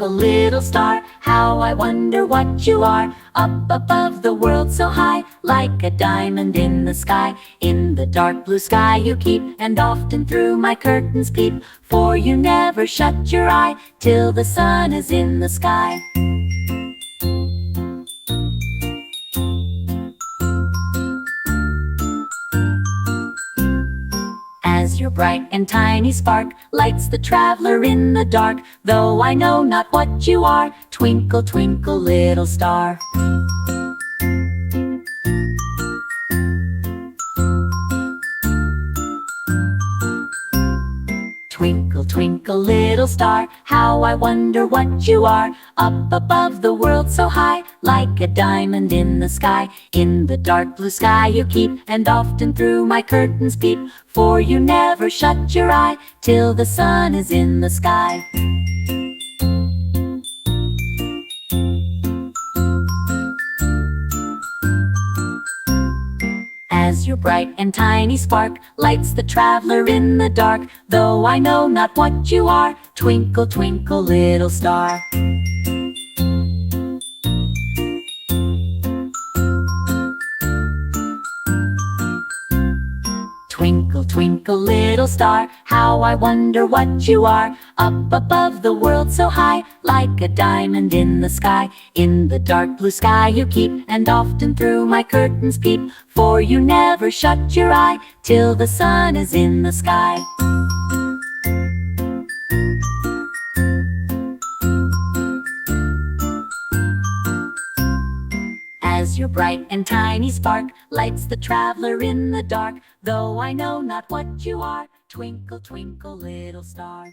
twinkle, little star, how I wonder what you are. Up above the world so high, like a diamond in the sky. In the dark blue sky you keep, and often through my curtains peep. For you never shut your eye, till the sun is in the sky. As your bright and tiny spark lights the traveler in the dark, though I know not what you are, twinkle, twinkle, little star. Twinkle, twinkle, little star, how I wonder what you are. Up above the world so high, like a diamond in the sky. In the dark blue sky you keep, and often through my curtains peep. For you never shut your eye, till the sun is in the sky. As your bright and tiny spark lights the traveler in the dark, though I know not what you are, twinkle, twinkle, little star. Twinkle, twinkle, little star, how I wonder what you are. Up above the world so high, like a diamond in the sky. In the dark blue sky you keep, and often through my curtains peep. For you never shut your eye, till the sun is in the sky. As your bright and tiny spark lights the traveler in the dark, though I know not what you are, twinkle, twinkle, little star.